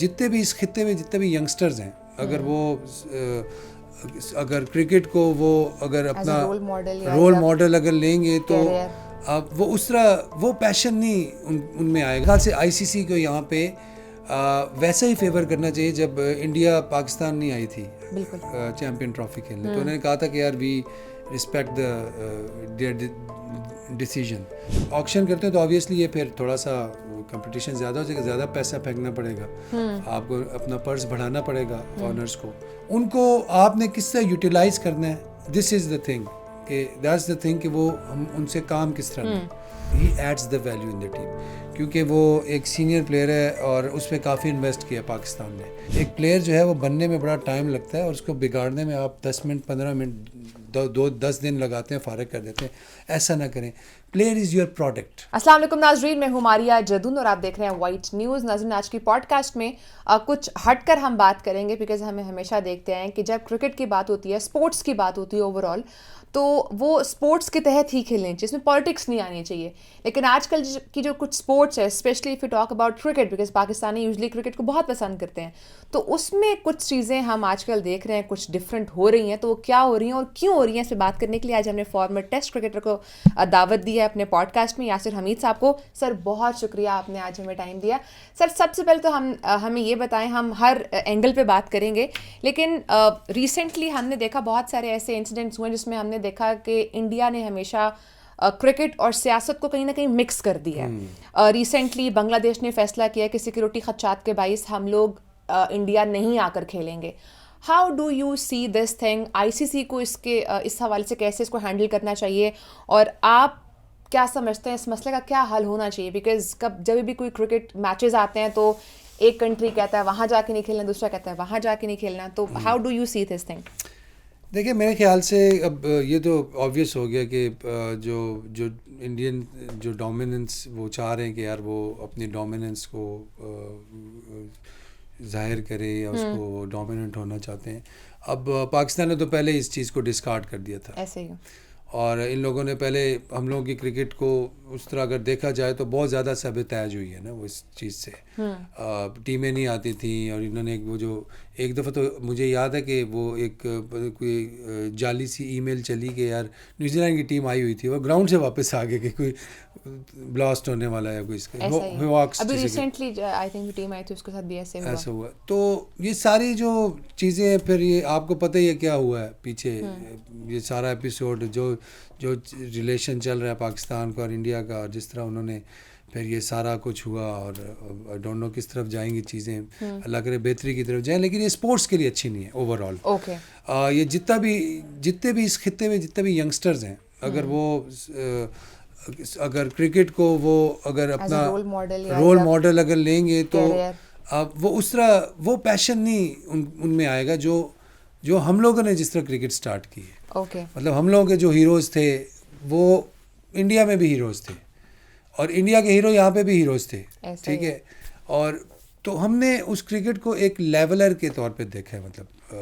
جتنے بھی اس خطے میں جتنے بھی ینگسٹرز ہیں اگر کرکٹ کو وہ اگر اپنا رول ماڈل اگر لیں گے تو اب وہ اس طرح وہ پیشن نہیں ان میں آئے گا. خیال سے آئی سی سی کو یہاں پہ ویسا ہی فیور کرنا چاہیے جب انڈیا پاکستان نہیں آئی تھی چیمپئن ٹرافی کھیلنے, تو انہوں نے کہا تھا کہ یار وی رسپیکٹ دیئر ڈیسیژن. آکشن کرتے ہیں تو آبویسلی یہ پھر تھوڑا سا کمپٹیشن زیادہ ہو جائے گا, زیادہ پیسہ پھینکنا پڑے گا, آپ کو اپنا پرس بڑھانا پڑے گا آنرز کو, ان کو آپ نے کس طرح یوٹیلائز کرنا ہے. دس از دا تھنگ کہ دیٹس دا تھنگ کہ وہ ہم ان سے کام کس طرح لیں. He adds the value in the team, کیونکہ وہ ایک سینئر پلیئر ہے اور اس پہ کافی انویسٹ کیا پاکستان نے. ایک پلیئر جو ہے وہ بننے میں بڑا ٹائم لگتا ہے اور اس کو بگاڑنے میں آپ 10 منٹ 15 منٹ 10 دن لگاتے ہیں, فارغ کر دیتے ہیں. ایسا نہ کریں. Player is your product. السلام علیکم ناظرین, میں ہوں ماریہ جدون اور آپ دیکھ رہے ہیں وائٹ نیوز. ناظرین, آج کی پوڈ کاسٹ میں کچھ ہٹ کر ہم بات کریں گے, بیکاز ہمیں ہمیشہ دیکھتے ہیں کہ جب کرکٹ کی بات ہوتی ہے, اسپورٹس کی بات ہوتی ہے اوور آل, تو وہ اسپورٹس کے تحت ہی کھیلنے چاہیے, اس میں پالیٹکس نہیں آنی چاہیے. لیکن آج کل کی جو کچھ اسپورٹس ہے, especially if you talk about cricket, because Pakistani usually cricket کو بہت پسند کرتے ہیں, تو اس میں کچھ چیزیں ہم آج کل دیکھ رہے ہیں کچھ ڈفرینٹ ہو رہی ہیں. تو وہ کیا ہو رہی ہیں اور کیوں ہو رہی ہیں, اس پہ بات کرنے کے لیے آج ہم نے فارمر ٹیسٹ کرکٹر کو دعوت دی ہے اپنے پوڈ کاسٹ میں, یاسر حمید صاحب کو. سر بہت شکریہ, آپ نے آج ہمیں ٹائم دیا. سر سب سے پہلے تو ہمیں یہ بتائیں, ہم ہر اینگل پہ بات کریں گے, لیکن ریسنٹلی ہم نے دیکھا بہت سارے ایسے انسیڈنٹس ہوئے جس میں ہم نے دیکھا کہ انڈیا نے ہمیشہ کرکٹ اور سیاست کو کہیں نہ کہیں مکس کر دیا ہے. ریسنٹلی بنگلہ دیش نے فیصلہ کیا کہ سیکورٹی خدشات کے باعث ہم لوگ انڈیا نہیں آ کر کھیلیں گے. How do you see this thing? I C C کو اس حوالے سے کیسے اس کو ہینڈل کرنا چاہیے, اور آپ کیا سمجھتے ہیں اس مسئلے کا کیا حل ہونا چاہیے؟ بیکاز جب بھی کوئی کرکٹ میچز آتے ہیں تو ایک کنٹری کہتا ہے وہاں جا کے نہیں کھیلنا, دوسرا کہتا ہے وہاں جا کے نہیں کھیلنا, تو how do you see this thing? دیکھیں, میرے خیال سے اب یہ تو آبویس ہو گیا کہ جو انڈین جو ڈومیننس وہ چاہ رہے ہیں کہ یار وہ اپنی ڈومیننس کو ظاہر کرے یا اس کو ڈومیننٹ ہونا چاہتے ہیں. اب پاکستان نے تو پہلے اس چیز کو ڈسکارڈ کر دیا تھا, ایسے ہی, اور ان لوگوں نے پہلے ہم لوگوں کی کرکٹ کو اس طرح اگر دیکھا جائے تو بہت زیادہ سبتاج ہوئی ہے نا وہ اس چیز سے. ٹیمیں نہیں آتی تھیں, اور انہوں نے وہ جو ایک دفعہ تو مجھے یاد ہے کہ وہ ایک کوئی جعلی سی ای میل چلی کہ یار نیوزی لینڈ کی ٹیم آئی ہوئی تھی, وہ گراؤنڈ سے واپس آ گئے کہ کوئی بلاسٹ ہونے والا ہے کوئی اس کا. ابھی recently I think team I تھی اس کے ساتھ بھی ایسا ہوا. تو یہ ساری جو چیزیں ہیں, پھر یہ آپ کو پتہ ہی ہے کیا ہوا ہے پیچھے, یہ سارا ایپیسوڈ جو ریلیشن چل رہا ہے پاکستان کا اور انڈیا کا, اور جس طرح انہوں نے پھر یہ سارا کچھ ہوا, اور آئی ڈونٹ نو کس طرف جائیں گی چیزیں. اللہ کرے بہتری کی طرف جائیں, لیکن یہ اسپورٹس کے لیے اچھی نہیں ہے اوور آل. یہ جتنے بھی اس خطے میں جتنے بھی ینگسٹرز ہیں, اگر کرکٹ کو وہ اگر اپنا رول ماڈل اگر لیں گے تو اب وہ اس طرح وہ پیشن نہیں ان میں آئے گا جو ہم لوگوں نے جس طرح کرکٹ سٹارٹ کی ہے. مطلب ہم لوگوں کے جو ہیروز تھے وہ انڈیا میں بھی ہیروز تھے, اور انڈیا کے ہیرو یہاں پہ بھی ہیروز تھے, ٹھیک ہے. اور تو ہم نے اس کرکٹ کو ایک لیولر کے طور پہ دیکھا ہے. مطلب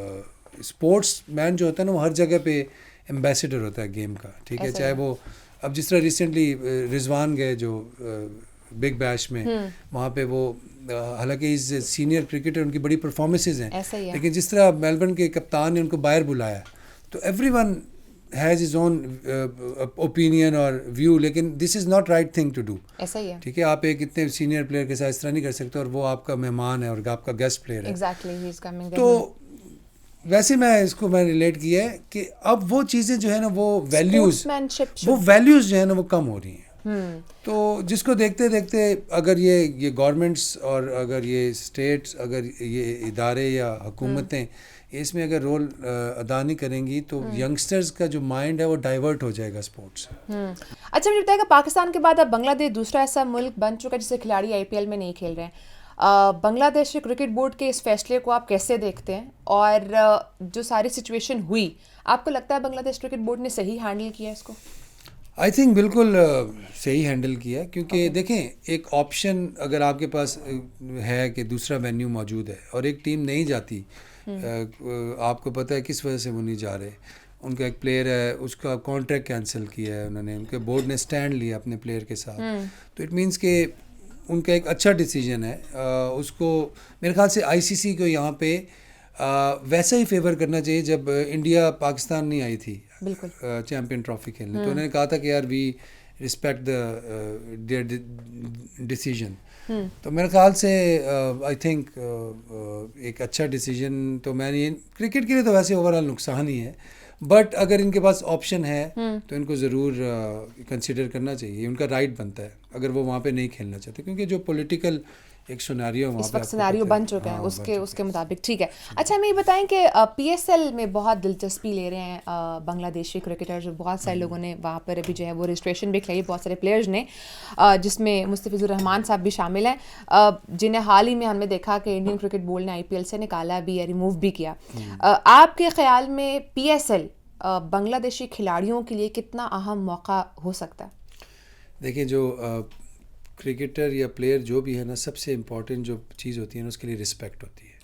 اسپورٹس مین جو ہوتا ہے نا وہ ہر جگہ پہ ایمبیسیڈر ہوتا ہے گیم کا, ٹھیک ہے. چاہے وہ اب جس طرح ریسنٹلی رضوان گئے جو بگ بیش میں, وہاں پہ وہ حالانکہ از سینئر کرکٹر, ان کی بڑی پرفارمنسز ہیں, لیکن جس طرح میلبرن کے کپتان نے ان کو باہر بلایا, تو everyone has his own opinion اور ویو, لیکن this is not right thing to do. ٹھیک ہے, آپ ایک اتنے سینئر پلیئر کے ساتھ اس طرح نہیں کر سکتے, اور وہ آپ کا مہمان ہے اور آپ کا گیسٹ پلیئر ہے. تو ویسے میں اس کو میں ریلیٹ کیا ہے کہ اب وہ چیزیں جو ہے نا وہ ویلیوز جو ہے نا وہ کم ہو رہی ہیں. تو جس کو دیکھتے دیکھتے اگر یہ گورنمنٹس اور اگر یہ اسٹیٹس, اگر یہ ادارے یا حکومتیں اس میں اگر رول ادا نہیں کریں گی تو ینگسٹرز کا جو مائنڈ ہے وہ ڈائیورٹ ہو جائے گا اسپورٹس سے. اچھا, مجھے بتائے گا پاکستان کے بعد اب بنگلہ دیش دوسرا ایسا ملک بن چکا ہے جس سے کھلاڑی آئی پی ایل میں نہیں کھیل رہے ہیں. بنگلہ دیش کے کرکٹ بورڈ کے اس فیصلے کو آپ کیسے دیکھتے ہیں, اور جو ساری سچویشن ہوئی, آپ کو لگتا ہے بنگلہ دیش کرکٹ بورڈ نے صحیح ہینڈل کیا اس کو؟ آئی تھنک بالکل صحیح ہینڈل کیا, کیونکہ دیکھیں ایک آپشن اگر آپ کے پاس ہے کہ دوسرا وینیو موجود ہے اور ایک ٹیم نہیں جاتی, آپ کو پتہ ہے کس وجہ سے وہ نہیں جا رہے. ان کا ایک پلیئر ہے, اس کا کانٹریکٹ کینسل کیا ہے انہوں نے, ان کے بورڈ نے سٹینڈ لیا اپنے پلیئر کے ساتھ. تو اٹ مینس کہ ان کا ایک اچھا ڈیسیجن ہے. اس کو میرے خیال سے ICC کو یہاں پہ ویسا ہی فیور کرنا چاہیے جب انڈیا پاکستان نہیں آئی تھی چیمپئن ٹرافی کھیلنے. تو انہوں نے کہا تھا کہ یار وی رسپیکٹ دیئر ڈیسیجن. تو میرے خیال سے آئی تھنک ایک اچھا ڈیسیجن. تو میں نے کرکٹ کے لیے تو ویسے اوور آل نقصان ہی ہے, بٹ اگر ان کے پاس آپشن ہے تو ان کو ضرور کنسیڈر کرنا چاہیے. ان کا رائٹ بنتا ہے اگر وہ وہاں پہ نہیں کھیلنا چاہتے, کیونکہ جو پولیٹیکل ایک سیناریو اس وقت سیناریو بن چکا ہے اس کے مطابق. ٹھیک ہے, اچھا ہمیں یہ بتائیں کہ PSL میں بہت دلچسپی لے رہے ہیں بنگلہ دیشی کرکٹر. جو بہت سارے لوگوں نے وہاں پر ابھی جو ہے وہ رجسٹریشن بھی کھلائی, بہت سارے پلیئرز نے, جس میں مستفیض الرحمان صاحب بھی شامل ہیں, جنہیں حال ہی میں ہم نے دیکھا کہ انڈین کرکٹ بورڈ نے IPL سے نکالا بھی, ریموو بھی کیا. آپ کے خیال میں PSL بنگلہ دیشی کھلاڑیوں کے لیے کتنا اہم موقع ہو سکتا ہے؟ دیکھیں, جو کرکٹر یا پلیئر جو بھی ہے نا, سب سے امپورٹنٹ جو چیز ہوتی ہے نا اس کے لیے رسپیکٹ ہوتی ہے.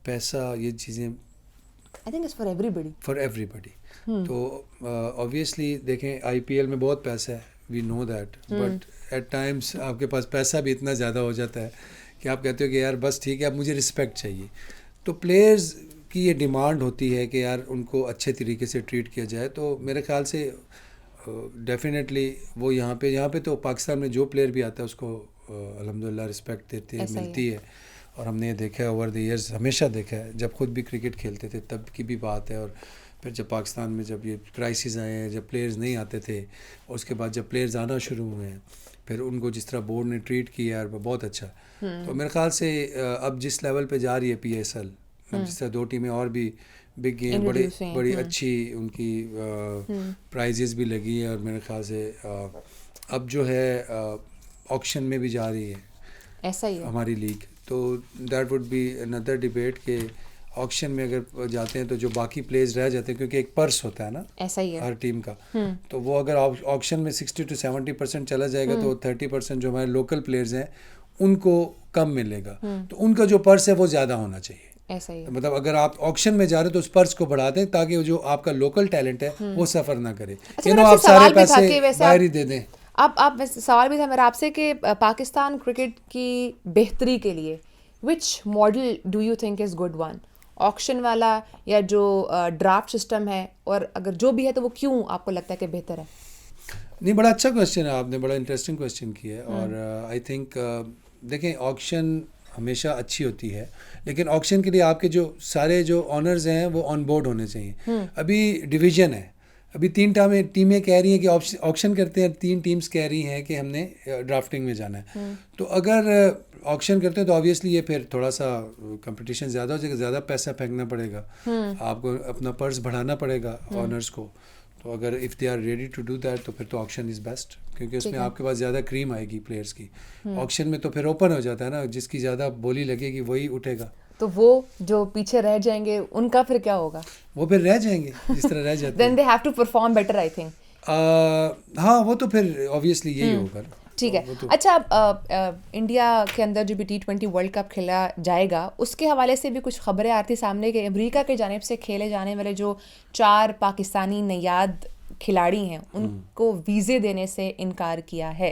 پیسہ یہ چیزیں I think it's for everybody. For everybody. تو آبویسلی دیکھیں IPL میں بہت پیسہ ہے, we know that, but at times آپ کے پاس پیسہ بھی اتنا زیادہ ہو جاتا ہے کہ آپ کہتے ہو کہ یار بس ٹھیک ہے, اب مجھے رسپیکٹ چاہیے. تو پلیئرز کی یہ ڈیمانڈ ہوتی ہے کہ یار ان کو اچھے طریقے سے ٹریٹ کیا جائے. تو میرے خیال سے ڈیفینیٹلی وہ یہاں پہ تو پاکستان میں جو پلیئر بھی آتا ہے اس کو الحمدللہ رسپیکٹ دیتے ہیں, ملتی ہے. اور ہم نے یہ دیکھا ہے اوور دی ایئرز, ہمیشہ دیکھا ہے, جب خود بھی کرکٹ کھیلتے تھے تب کی بھی بات ہے. اور پھر جب پاکستان میں جب یہ کرائسس آئے ہیں, جب پلیئرز نہیں آتے تھے, اور اس کے بعد جب پلیئرز آنا شروع ہوئے ہیں, پھر ان کو جس طرح بورڈ نے ٹریٹ کیا ہے بہت اچھا. تو میرے خیال سے اب جس لیول پہ جا رہی ہے PSL, جس طرح 2 ٹیمیں اور بھی بگ گیم بڑی اچھی ان کی پرائزز بھی لگی ہیں, اور میرے خیال سے اب جو ہے آکشن میں بھی جا رہی ہے ایسا ہی ہماری لیگ. تو that would be under debate کہ آکشن میں اگر جاتے ہیں تو جو باقی پلیئرز رہ جاتے ہیں, کیونکہ ایک پرس ہوتا ہے نا ایسا ہی ہے ہر ٹیم کا, تو وہ اگر آکشن میں 60 to 70% چلا جائے گا تو 30% جو ہمارے لوکل پلیئرز ہیں ان کو کم ملے گا. تو ان کا جو پرس ہے وہ زیادہ ہونا چاہیے. ایسا ہی ہے. مطلب اگر آپ آکشن میں جا رہے تو اس پرس کو بڑھا دیں تاکہ جو آپ کا لوکل ٹیلنٹ ہے وہ سفر نہ کرے. آپ سارے پیسے باہر ہی دے دیں. آپ سوال بھی تھا میرا آپ سے کہ پاکستان کرکٹ کی بہتری کے لیے which model do you think is good one, auction والا یا جو ڈرافٹ سسٹم ہے, اور اگر جو بھی ہے تو وہ کیوں آپ کو لگتا ہے کہ بہتر ہے؟ نہیں, بڑا اچھا کویشچن ہے آپ نے, بڑا انٹرسٹنگ کویشچن کیا ہے. اور آئی تھنک دیکھیں آکشن ہمیشہ اچھی ہوتی ہے, لیکن آکشن کے لیے آپ کے جو سارے جو آنرز ہیں وہ آن بورڈ ہونے چاہیے. ابھی ڈویژن ہے, ابھی 3 ٹیمیں کہہ رہی ہیں کہ آکشن کرتے ہیں, 3 ٹیمز کہہ رہی ہیں کہ ہم نے ڈرافٹنگ میں جانا ہے. تو اگر آکشن کرتے ہیں تو آبویسلی یہ پھر تھوڑا سا کمپٹیشن زیادہ ہو جائے گا, زیادہ پیسہ پھینکنا پڑے گا, آپ کو اپنا پرس بڑھانا پڑے گا آنرز کو. تو اگر if they are ready to do that تو پھر تو آکشن از بیسٹ, کیونکہ اس میں آپ کے پاس زیادہ کریم آئے گی پلیئرس کی. آکشن میں تو پھر اوپن ہو جاتا ہے نا, جس کی زیادہ بولی لگے گی وہی اٹھے گا. تو وہ جو پیچھے رہ جائیں گے ان کا پھر کیا ہوگا؟ وہ پھر رہ جائیں گے جس طرح رہ جاتے ہیں. then they have to perform better I think. ہاں وہ تو پھر obviously یہی ہوگا. ٹھیک ہے. اچھا, انڈیا کے اندر جو بھی T20 ورلڈ کپ کھیلا جائے گا اس کے حوالے سے بھی کچھ خبریں آتی سامنے کہ امریکہ کی جانب سے کھیلے جانے والے جو 4 پاکستانی نیاد کھلاڑی ہیں ان کو ویزے دینے سے انکار کیا ہے.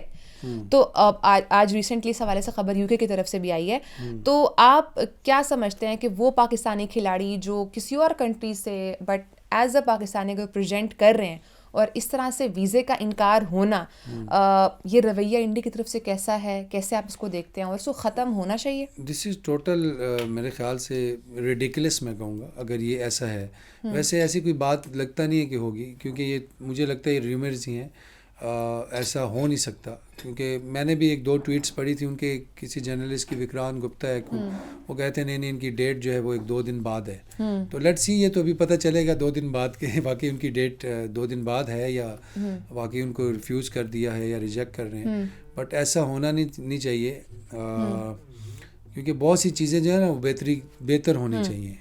تو آج ریسنٹلی اس حوالے سے خبر UK کی طرف سے بھی آئی ہے. تو آپ کیا سمجھتے ہیں کہ وہ پاکستانی کھلاڑی جو کسی اور کنٹری سے بٹ ایز اے پاکستانی کو پریزنٹ کر رہے ہیں اور اس طرح سے ویزے کا انکار ہونا, یہ رویہ انڈیا کی طرف سے کیسا ہے, کیسے آپ اس کو دیکھتے ہیں, اور اس کو ختم ہونا چاہیے؟ دس از ٹوٹل میرے خیال سے ریڈیکولس میں کہوں گا اگر یہ ایسا ہے. ویسے ایسی کوئی بات لگتا نہیں ہے کہ ہوگی, کیونکہ یہ مجھے لگتا ہے یہ ریومرز ہی ہیں, ایسا ہو نہیں سکتا. کیونکہ میں نے بھی 1-2 ٹویٹس پڑھی تھی ان کے کسی جرنلسٹ کی, وکرانت گپتا ہے, وہ کہتے ہیں نہیں ان کی ڈیٹ جو ہے وہ 1-2 دن بعد ہے. تو لیٹس سی, یہ تو ابھی پتہ چلے گا 2 دن بعد کہ واقعی ان کی ڈیٹ 2 دن بعد ہے یا واقعی ان کو ریفیوز کر دیا ہے یا ریجیکٹ کر رہے ہیں. بٹ ایسا ہونا نہیں چاہیے, کیونکہ بہت سی چیزیں جو ہے نا وہ بہتر ہونی چاہیے,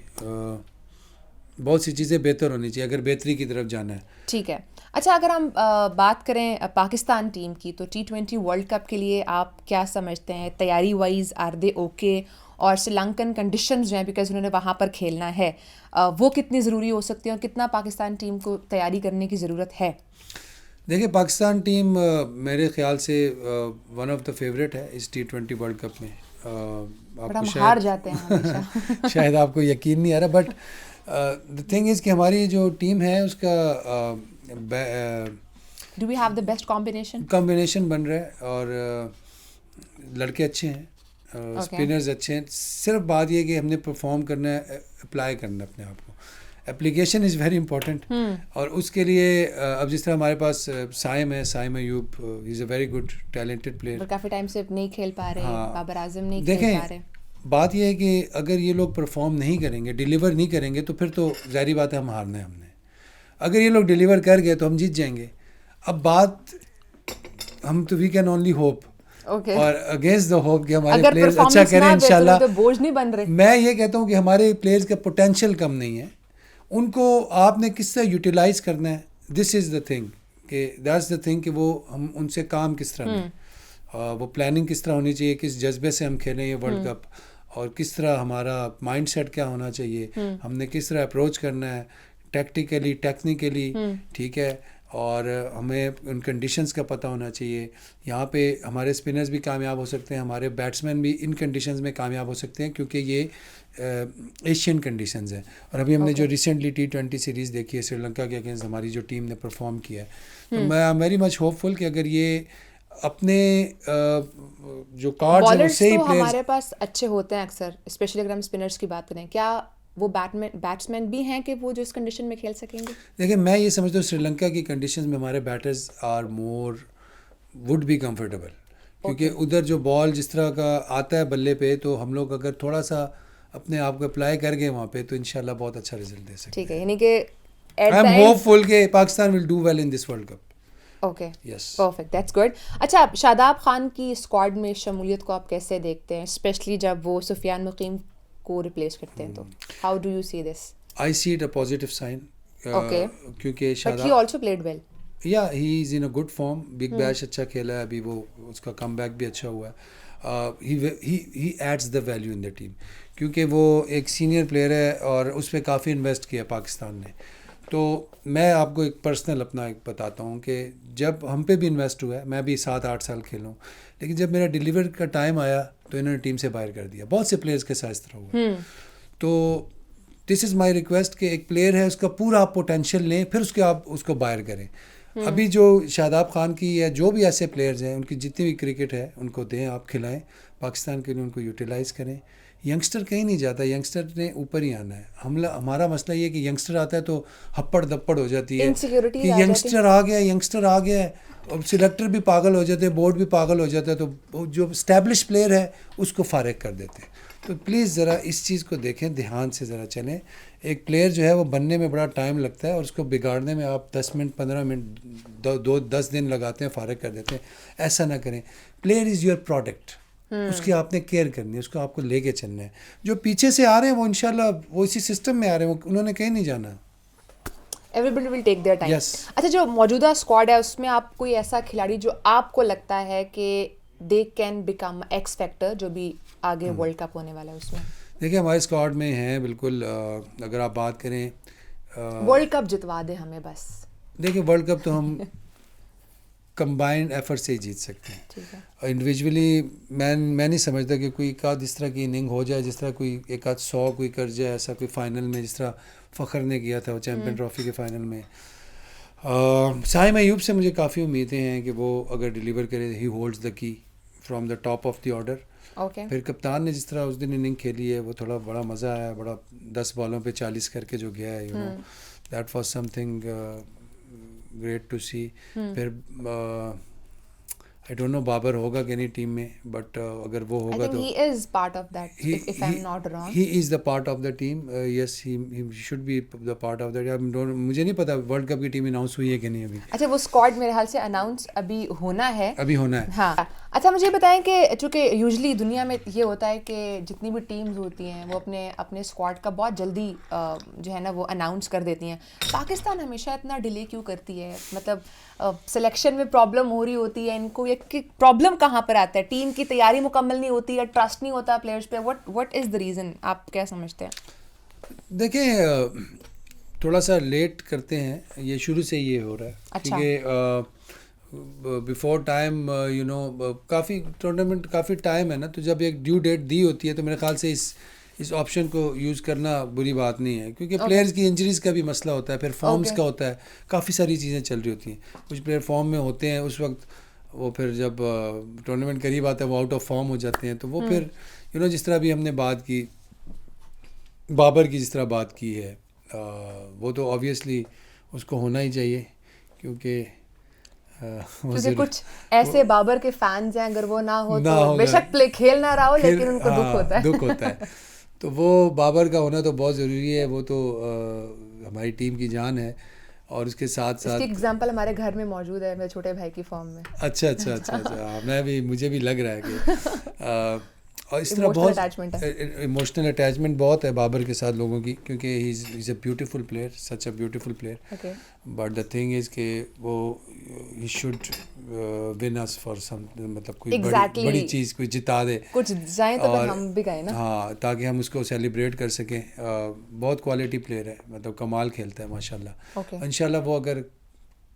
بہت سی چیزیں بہتر ہونی چاہیے اگر بہتری کی طرف جانا ہے. ٹھیک ہے. اچھا, اگر ہم بات کریں پاکستان ٹیم کی تو T20 ورلڈ کپ کے لیے آپ کیا سمجھتے ہیں, تیاری وائز آر دے اوکے, اور سری لنکن کنڈیشنز جو ہیں بیکاز انہوں نے وہاں پر کھیلنا ہے وہ کتنی ضروری ہو سکتی ہیں, اور کتنا پاکستان ٹیم کو تیاری کرنے کی ضرورت ہے؟ دیکھیں پاکستان ٹیم میرے خیال سے ون آف دا فیوریٹ ہے اس T20 ورلڈ کپ میں. آپ کو ہار جاتے ہیں شاید آپ کو یقین نہیں آ رہا, بٹ دا تھنگ از کہ ہماری جو ٹیم ہے اس کا do we have the best combination بن رہا ہے, اور لڑکے اچھے ہیں, اسپنرز اچھے ہیں. صرف بات یہ کہ ہم نے پرفارم کرنا ہے, اپلائی کرنا ہے اپنے آپ کو. اپلیکیشن از ویری امپورٹنٹ, اور اس کے لیے اب جس طرح ہمارے پاس Saim Ayub, he is a very good talented player, کافی ٹائم سے نہیں کھیل پا رہے, بابر اعظم نہیں کھیل پا رہے. بات یہ ہے کہ اگر یہ لوگ پرفارم نہیں کریں گے, ڈیلیور نہیں کریں گے, تو پھر تو ظاہری بات ہے ہم ہارنا ہے ہم نے. اگر یہ لوگ ڈیلیور کر گئے تو ہم جیت جائیں گے. اب بات ہم تو وی کین اونلی ہوپ, اور اگینسٹ دا ہوپ کہ ہمارے پلیئرز اچھا کریں انشاءاللہ. بوجھ نہیں بن رہے. میں یہ کہتا ہوں کہ ہمارے پلیئرز کا پوٹینشیل کم نہیں ہے, ان کو آپ نے کس طرح یوٹیلائز کرنا ہے. دس از دا تھنگ, کہ دیٹس دا تھنگ کہ وہ ہم ان سے کام کس طرح لیں, وہ پلاننگ کس طرح ہونی چاہیے, کس جذبے سے ہم کھیلیں یہ ورلڈ کپ, اور کس طرح ہمارا مائنڈ سیٹ کیا ہونا چاہیے, ہم نے کس طرح اپروچ کرنا ہے ٹیکٹیکلی ٹیکنیکلی, ٹھیک ہے, اور ہمیں ان کنڈیشنز کا پتہ ہونا چاہیے. یہاں پہ ہمارے اسپنرز بھی کامیاب ہو سکتے ہیں, ہمارے بیٹسمین بھی ان کنڈیشنز میں کامیاب ہو سکتے ہیں, کیونکہ یہ ایشین کنڈیشنز ہیں. اور ابھی ہم نے جو ریسنٹلی T20 سیریز دیکھی ہے سری لنکا کے اگینسٹ, ہماری جو ٹیم نے پرفارم کیا ہے, تو میں ویری مچ ہوپ فل کہ اگر یہ اپنے جو کارڈز ہیں وہ صحیح پلیئرز, ہمارے پاس اچھے ہوتے ہیں اکثر, اسپیشلی اگر ہم اسپنرز کی بات کریں, کیا وہ بیٹسمین بھی ہیں کہ وہ جو اس کنڈیشن میں کھیل سکیں گے؟ دیکھیں میں یہ سمجھتا ہوں سری لنکا کی کنڈیشنز میں ہمارے batters are more would be comfortable, کیونکہ ادھر جو بال جس طرح کا آتا ہے بلے پہ, تو ہم لوگ اگر تھوڑا سا اپنے آپ کو اپلائی کر گئے وہاں پہ تو انشاءاللہ بہت اچھا رزلٹ دے سکتے ہیں. ٹھیک ہے, یعنی کہ آئی ایم ہوپ فل کہ Pakistan will do well in this world cup. Okay, perfect, that's good. اچھا, شاداب خان کی اسکواڈ میں شمولیت کو آپ کیسے دیکھتے ہیں, اسپیشلی جب وہ سفیان مقیم کو ریپلیس کرتے ہیں, تو how do you see this? I see it a positive sign, کیونکہ Shadab he also played well, یا he is in a good form. Big bash اچھا کھیلا ہے ابھی, وہ اس کا کم بیک بھی اچھا ہوا ہے. He adds the value in the team, کیونکہ وہ ایک سینئر پلیئر ہے اور اس پہ کافی انویسٹ کیا پاکستان نے. تو میں آپ کو ایک پرسنل اپنا ایک بتاتا ہوں کہ جب ہم پہ بھی انویسٹ ہوا ہے, میں بھی 7-8 سال کھیلوں, لیکن جب میرا ڈیلیور کا ٹائم آیا تو انہوں نے ٹیم سے باہر کر دیا. بہت سے پلیئرز کے ساتھ اس طرح ہوا. تو دس از مائی ریکویسٹ کہ ایک پلیئر ہے, اس کا پورا آپ پوٹینشیل لیں, پھر اس کے آپ اس کو باہر کریں. ابھی جو شاداب خان کی یا جو بھی ایسے پلیئرز ہیں, ان کی جتنی بھی کرکٹ ہے ان کو دیں, آپ کھلائیں, پاکستان کے لیے ان کو یوٹیلائز کریں. ینگسٹر کہیں نہیں جاتا, ینگسٹر نے اوپر ہی آنا ہے. ہمارا مسئلہ یہ ہے کہ ینگسٹر آتا ہے تو ہپڑ دپڑ ہو جاتی ہے کہ ینگسٹر آ گیا ہے, اور سلیکٹر بھی پاگل ہو جاتے ہیں, بورڈ بھی پاگل ہو جاتا ہے, تو جو اسٹیبلش پلیئر ہے اس کو فارغ کر دیتے ہیں. تو پلیز ذرا اس چیز کو دیکھیں, دھیان سے ذرا چلیں. ایک پلیئر جو ہے وہ بننے میں بڑا ٹائم لگتا ہے, اور اس کو بگاڑنے میں آپ 10 منٹ 15 منٹ 10 دن لگاتے ہیں, فارغ کر دیتے ہیں. ایسا نہ کریں. پلیئر از یور پروڈکٹ, اس کی آپ نے کیئر کرنی ہے, اس کو آپ کو لے کے چلنا ہے. جو پیچھے سے آ رہے ہیں وہ انشاءاللہ وہ اسی سسٹم میں آ رہے ہیں, انہوں نے کہیں نہیں جانا. Everybody will take their time. اچھا, جو موجودہ اسکواڈ ہے اس میں آپ کوئی ایسا کھلاڑی جو آپ کو لگتا ہے کہ they can become x factor, جو بھی آگے ورلڈ کپ ہونے والا ہے اس میں؟ دیکھیں ہمارے اسکواڈ میں ہیں بالکل, اگر آپ بات کریں ورلڈ کپ جتوا دے ہمیں بس. دیکھیں ورلڈ کپ تو ہم کمبائنڈ ایفرٹ سے ہی جیت سکتے ہیں. انڈیویجولی میں نہیں سمجھتا کہ کوئی ایک آدھ اس طرح کی اننگ ہو جائے, جس طرح کوئی ایک آدھ 100 کوئی کر جائے ایسا, کوئی فائنل میں جس طرح فخر نے کیا تھا وہ چیمپئن ٹرافی کے فائنل میں. سائم ایوب سے مجھے کافی امیدیں ہیں کہ وہ اگر ڈیلیور کرے, ہی ہولڈز دا کی from the top of the order. پھر کپتان نے جس طرح اس دن اننگ کھیلی ہے وہ تھوڑا بڑا مزہ آیا, بڑا 10 بالوں پہ 40 کر کے جو گیا ہے, that was something great to see. پھر آئی ڈونٹ نو بابر ہوگا کہ نہیں ٹیم میں, بٹ اگر وہ ہوگا تو he is part of that, if I am not wrong. He is the part of the team, yes he should be the part of that. مجھے نہیں پتا ورلڈ کپ کی ٹیم اناؤنس ہوئی ہے کہ نہیں ابھی. اچھا, وہ اسکواڈ میرے خیال سے اناؤنس ابھی ہونا ہے. ہاں. اچھا, مجھے بتائیں کہ چونکہ یوزلی دنیا میں یہ ہوتا ہے کہ جتنی بھی ٹیمز ہوتی ہیں وہ اپنے اسکواڈ کا بہت جلدی جو ہے نا وہ اناؤنس کر دیتی ہیں. پاکستان ہمیشہ اتنا ڈیلے کیوں کرتی ہے؟ مطلب سلیکشن میں پرابلم ہو رہی ہوتی ہے ان کو, یا پرابلم کہاں پر آتا ہے؟ ٹیم کی تیاری مکمل نہیں ہوتی, یا ٹرسٹ نہیں ہوتا پلیئرز پہ؟ وٹ از دا ریزن, آپ کیا سمجھتے ہیں؟ دیکھیں تھوڑا سا لیٹ کرتے ہیں, یہ شروع سے یہ ہو رہا ہے کیونکہ بیفور ٹائم یو نو کافی ٹورنامنٹ کافی ٹائم ہے نا, تو جب ایک ڈیو ڈیٹ دی ہوتی ہے تو میرے خیال سے اس آپشن کو یوز کرنا بری بات نہیں ہے, کیونکہ پلیئرز کی انجریز کا بھی مسئلہ ہوتا ہے, پھر فارمز کا ہوتا ہے, کافی ساری چیزیں چل رہی ہوتی ہیں. کچھ پلیئر فارم میں ہوتے ہیں اس وقت, وہ پھر جب ٹورنامنٹ قریب آتا ہے وہ آؤٹ آف فارم ہو جاتے ہیں, تو وہ پھر یو نو جس طرح بھی ہم نے بات کی بابر کی, جس طرح بات کی ہے, وہ تو آبویسلی اس کو ہونا ہی چاہیے, کیونکہ کچھ ایسے بابر کے فینز ہیں, اگر وہ نہ ہو تو بے شک کھیل نہ رہا ہو لیکن ان کو دکھ ہوتا ہے. تو وہ بابر کا ہونا تو بہت ضروری ہے, وہ تو ہماری ٹیم کی جان ہے, اور اس کے ساتھ اس کی ایگزامپل ہمارے گھر میں موجود ہے میرے چھوٹے بھائی کی فارم میں. اچھا میں بھی, مجھے بھی لگ رہا ہے کہ اور اس طرح بہت ایموشنل اٹیچمنٹ بہت ہے بابر کے ساتھ لوگوں کی, کیونکہ he is a beautiful player, such a beautiful player, but the thing is کہ وہ he should win us for some, مطلب کوئی بڑی چیز کوئی جتا دے, کچھ جائیں تو ہم بھی گئے نا, ہاں, تاکہ ہم اس کو سیلیبریٹ کر سکیں. بہت کوالٹی پلیئر ہے, مطلب کمال کھیلتا ہے ماشاء اللہ. انشاءاللہ وہ اگر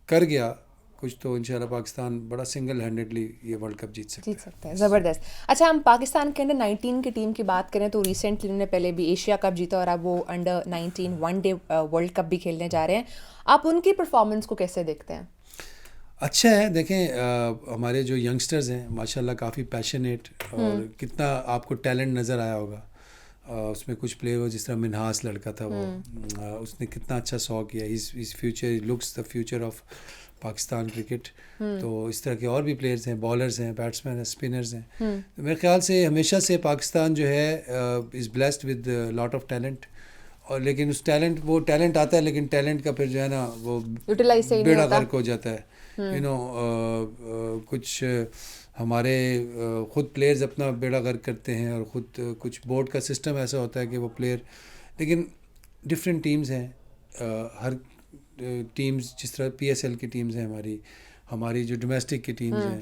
کر گیا کچھ تو انشاءاللہ پاکستان بڑا سنگل ہینڈڈلی یہ ورلڈ کپ جیت سکتا ہے. زبردست. اچھا, ہم پاکستان کے انڈر 19 کی ٹیم کی بات کریں تو ریسنٹلی انہوں نے پہلے بھی ایشیا کپ جیتا اور اب وہ under 19 one day world cup بھی کھیلنے جا رہے ہیں. آپ ان کی پرفارمنس کو کیسے دیکھتے ہیں؟ اچھا ہے, دیکھیں ہمارے جو ینگسٹرز ہیں ماشاءاللہ کافی پیشنیٹ, اور کتنا آپ کو ٹیلنٹ نظر آیا ہوگا اس میں. کچھ پلیئر ہو جس طرح منہاس لڑکا تھا, وہ اس نے کتنا اچھا سو کیا. اس future looks the future of Pakistan cricket. تو اس طرح کے اور بھی پلیئرز ہیں, بالرز ہیں, بیٹسمین ہیں, اسپنرز ہیں. تو میرے خیال سے ہمیشہ سے پاکستان جو ہے is blessed with lot of talent, اور لیکن اس ٹیلنٹ, وہ ٹیلنٹ آتا ہے لیکن ٹیلنٹ کا پھر جو ہے نا وہ بیڑا غرق ہو جاتا ہے. یو نو کچھ ہمارے خود پلیئرز اپنا بیڑا غرق کرتے ہیں, اور خود کچھ بورڈ کا سسٹم ایسا ہوتا ہے کہ وہ پلیئر, لیکن ڈفرینٹ ٹیمز ہیں, ہر ٹیمز جس طرح PSL کی ٹیمز ہیں ہماری جو ڈومیسٹک کی ٹیمز ہیں,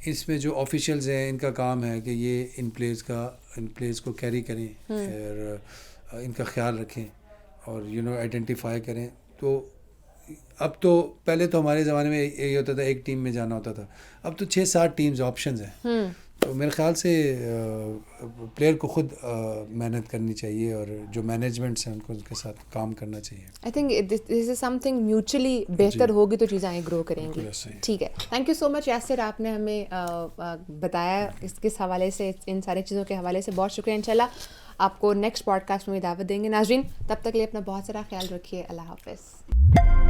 اس میں جو آفیشلز ہیں ان کا کام ہے کہ یہ ان پلیئرز کو کیری کریں اور ان کا خیال رکھیں, اور یو نو آئیڈینٹیفائی کریں. تو اب تو پہلے تو ہمارے زمانے میں یہی ہوتا تھا, ایک ٹیم میں جانا ہوتا تھا, اب تو 6-7 ٹیمز آپشنز ہیں. تو میرے خیال سے پلیئر کو خود محنت کرنی چاہیے, اور جو مینجمنٹس ہیں ان کو ان کے ساتھ کام کرنا چاہیے. I think this is some thing mutually بہتر ہوگی تو چیزیں گرو کریں گی. ٹھیک ہے, تھینک یو سو مچ یاسر, آپ نے ہمیں بتایا کس حوالے سے, ان ساری چیزوں کے حوالے سے بہت شکریہ. انشاءاللہ آپ کو نیکسٹ پوڈ کاسٹ میں دعوت دیں گے. ناظرین, تب تک لیے اپنا بہت سارا خیال رکھیے. اللہ حافظ.